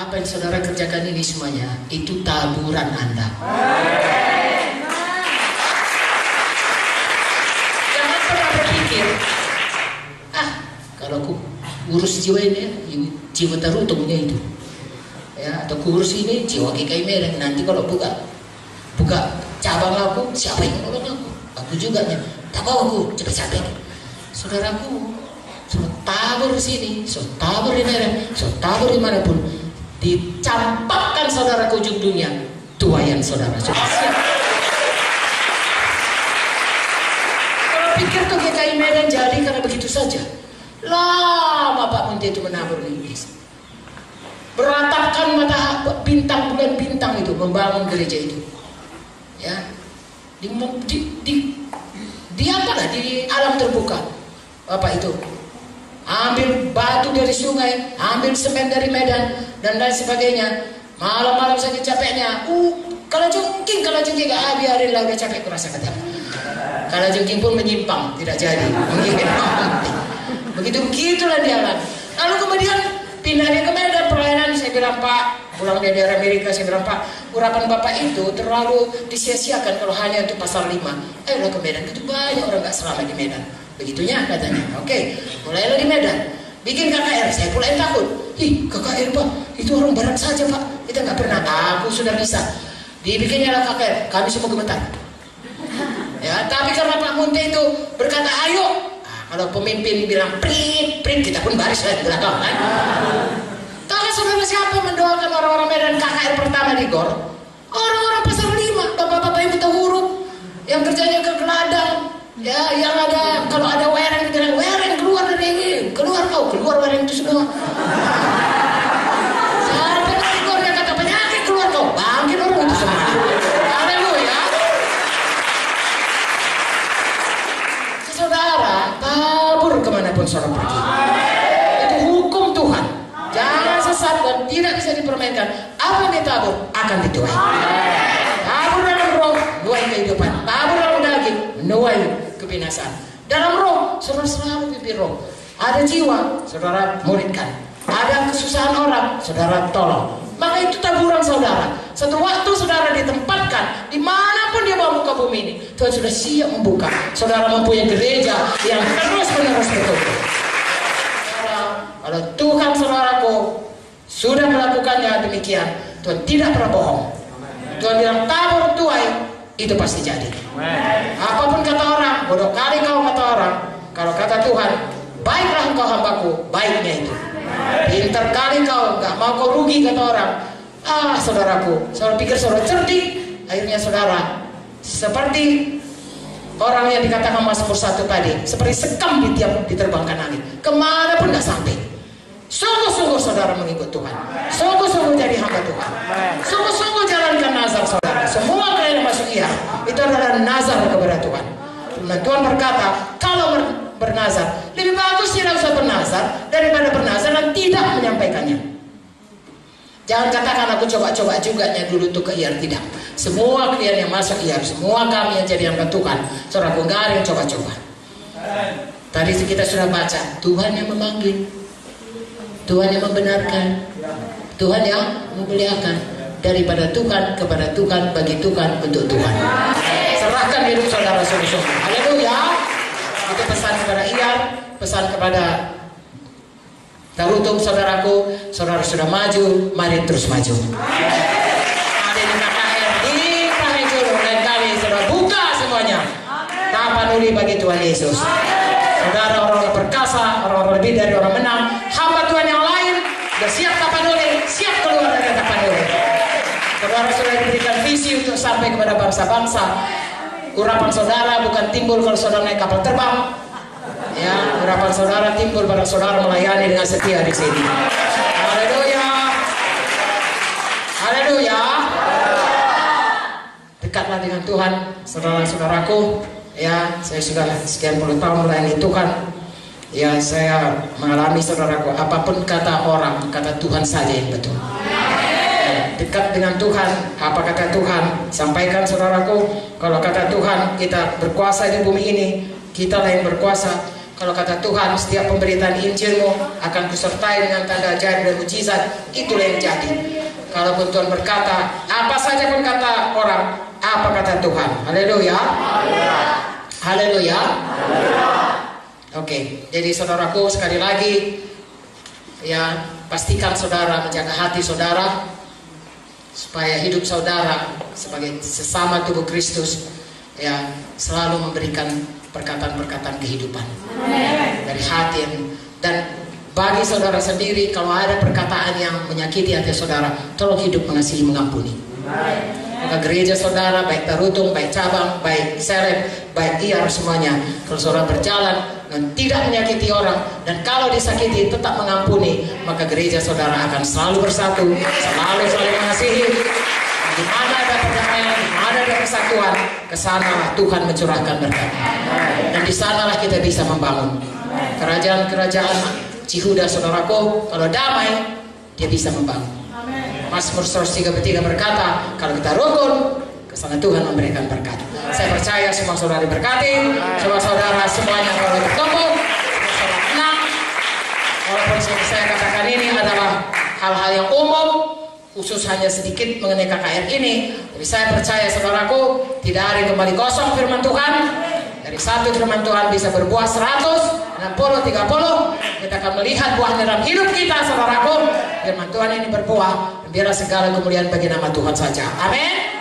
Apa yang saudara kerjakan ini semuanya itu taburan Anda. Jangan pernah berpikir, kalau aku urus jiwa ini, jiwa terutungnya itu, ya, atau kurus ini jiwa KKI Medan. Nanti kalau buka cabang aku, siapa yang nolong aku? Aku juga nih, tak mau aku capek-capek. Saudaraku, suruh tabur di sini, suruh tabur di Medan, suruh tabur dimanapun, dicampakkan saudara ke ujung dunia, tuayan saudara sudah siap. Kalau pikir tuh GKI Medan jadi karena begitu saja, lama Pak Munti itu menabur Inggris, beratapkan mata bintang bulan bintang itu membangun gereja itu, ya, di apa lah, di alam terbuka. Bapak itu ambil batu dari sungai, ambil semen dari Medan dan lain sebagainya. Malam-malam sakit capeknya, kalau jengking, biarinlah, udah capek kurasa kata. Kalau jengking pun menyimpang, tidak jadi. Begitulah dia lah. Lalu kemudian pindah dia ke Medan pelayanan. Saya bilang, Pak, pulang dia dari Amerika, saya bilang, Pak, urapan Bapak itu terlalu disia-siakan kalau hanya untuk pasar 5. Ayolah ke Medan, itu banyak orang gak selamat di Medan. Begitunya katanya. Oke, mulailah di Medan, bikin KKR. Saya pula yang takut. KKR Pak, itu orang barat saja Pak, kita nggak pernah. Aku sudah bisa. Dibikinnya lah KKR, kami semua gemetar. Ya, tapi karena Pak Munti itu berkata ayo, kalau pemimpin bilang print, kita pun baris lah di belakang kan. Tahu saudara siapa mendoakan orang-orang Medan KKR pertama di GOR? Orang-orang pasar 5, bapak-bapak yang buta huruf, yang kerjanya ke ladang. Ya, yang ada, kalau ada wereng, bilang wereng keluar dari ini, keluar wereng itu semua. Sampai ke Igor yang kata penyakit keluar kau, bangkit orang itu semua. Haleluya. Saudara, tabur kemanapun saudara pergi. Itu hukum Tuhan. Jangan sesat dan tidak bisa dipermainkan. Apa yang ditabur akan dituai. Tabur dalam roh, nuai kehidupan. Tabur dalam daging, nuai kebinasaan. Dalam roh, saudara selalu pimpin roh. Ada jiwa, saudara muridkan. Ada kesusahan orang, saudara tolong. Maka itu taburan saudara. Satu waktu saudara ditempatkan dimanapun dia mau buka bumi ini, Tuhan sudah siap membuka. Saudara mempunyai gereja yang terus-menerus bertumbuh. Kalau Tuhan saudaraku sudah melakukannya demikian, Tuhan tidak pernah bohong. Tuhan bilang tabur tuai, itu pasti jadi. Apapun kata orang, bodoh kali kau kata orang. Kalau kata Tuhan, baiklah engkau hambaku, baiknya itu. Pintar kali kau, gak mau kau rugi kata orang. Saudaraku, saudara pikir saudara cerdik. Akhirnya saudara seperti orang yang dikatakan Mazmur 1 tadi, seperti sekam diterbangkan angin, kemana pun gak sampai. Sungguh-sungguh saudara mengikut Tuhan, sungguh-sungguh jadi hamba Tuhan, sungguh-sungguh jalankan nazar saudara. Semua kalian yang masuk itu adalah nazar kepada Tuhan. Dan Tuhan berkata, kalau bernazar, lebih bagus tidak usah bernazar daripada bernazar dan tidak menyampaikannya. Jangan katakan aku coba-coba juga dulu tuh ke IR. Tidak. Semua klien yang masuk IR, semua kami yang jadi hamba Tuhan, saudara aku nggak ada yang coba-coba. Tadi kita sudah baca, Tuhan yang memanggil, Tuhan yang membenarkan, Tuhan yang memuliakan. Daripada Tuhan, kepada Tuhan, bagi Tuhan, untuk Tuhan. Serahkan hidup saudara sungguh-sungguh. Haleluya. Itu pesan kepada IR, pesan kepada Tarutung saudaraku. Saudara sudah maju, mari terus maju. Ada di KKR, di Pranejur, lain kali saudara buka semuanya. Tapanuli bagi Tuhan Yesus. Saudara orang-orang perkasa, orang-orang lebih dari orang menang, hamba Tuhan yang lain, sudah siap tapanuli, siap keluar dari tapanuli. Saudara sudah diberikan visi untuk sampai kepada bangsa-bangsa. Urapan saudara bukan timbul kalau saudara naik kapal terbang. Ya, urapan saudara timbul pada saudara melayani dengan setia di sini. Haleluya. Haleluya. Dekatlah dengan Tuhan, saudara-saudaraku. Ya, saya sudah sekian puluh tahun melayani Tuhan. Ya, saya mengalami saudaraku, apapun kata orang, kata Tuhan saja yang betul. Dekat dengan Tuhan, apa kata Tuhan, sampaikan saudaraku. Kalau kata Tuhan kita berkuasa di bumi ini, kita lah yang berkuasa. Kalau kata Tuhan, setiap pemberitaan Injilmu akan kusertai dengan tanda ajaib dan mujizat, itulah yang jadi. Kalaupun Tuhan berkata, apa saja pun kata orang, apa kata Tuhan? Haleluya. Haleluya. Oke, jadi saudaraku sekali lagi, ya pastikan saudara menjaga hati saudara, supaya hidup saudara sebagai sesama tubuh Kristus, ya selalu memberikan perkataan-perkataan kehidupan dari hati. Dan bagi saudara sendiri, kalau ada perkataan yang menyakiti hati saudara, tolong hidup mengasihi, mengampuni. Maka gereja saudara, baik Tarutung, baik Cabang, baik Serep, baik IAR, semuanya, kalau saudara berjalan dan tidak menyakiti orang, dan kalau disakiti tetap mengampuni, maka gereja saudara akan selalu bersatu, selalu saling mengasihi. Di mana ada perdamaian, di mana ada persatuan, kesanalah Tuhan mencurahkan berkat. Dan di sanalah kita bisa membangun kerajaan-kerajaan Cihuda, saudaraku. Kalau damai, dia bisa membangun. Mazmur 133 berkata, kalau kita rukun, kesana Tuhan memberikan berkat. Saya percaya semua saudara diberkati, semua saudara semuanya kalau bertemu, saudara tenang. Walaupun saya katakan ini adalah hal-hal yang umum, khusus hanya sedikit mengenai KKR ini, tapi saya percaya saudaraku, tidak ada yang kembali kosong firman Tuhan. Dari satu firman Tuhan bisa berbuah 100, 60, 30. Kita akan melihat buah dalam hidup kita, saudaraku. Firman Tuhan ini berbuah, biarlah segala kemuliaan bagi nama Tuhan saja. Amin.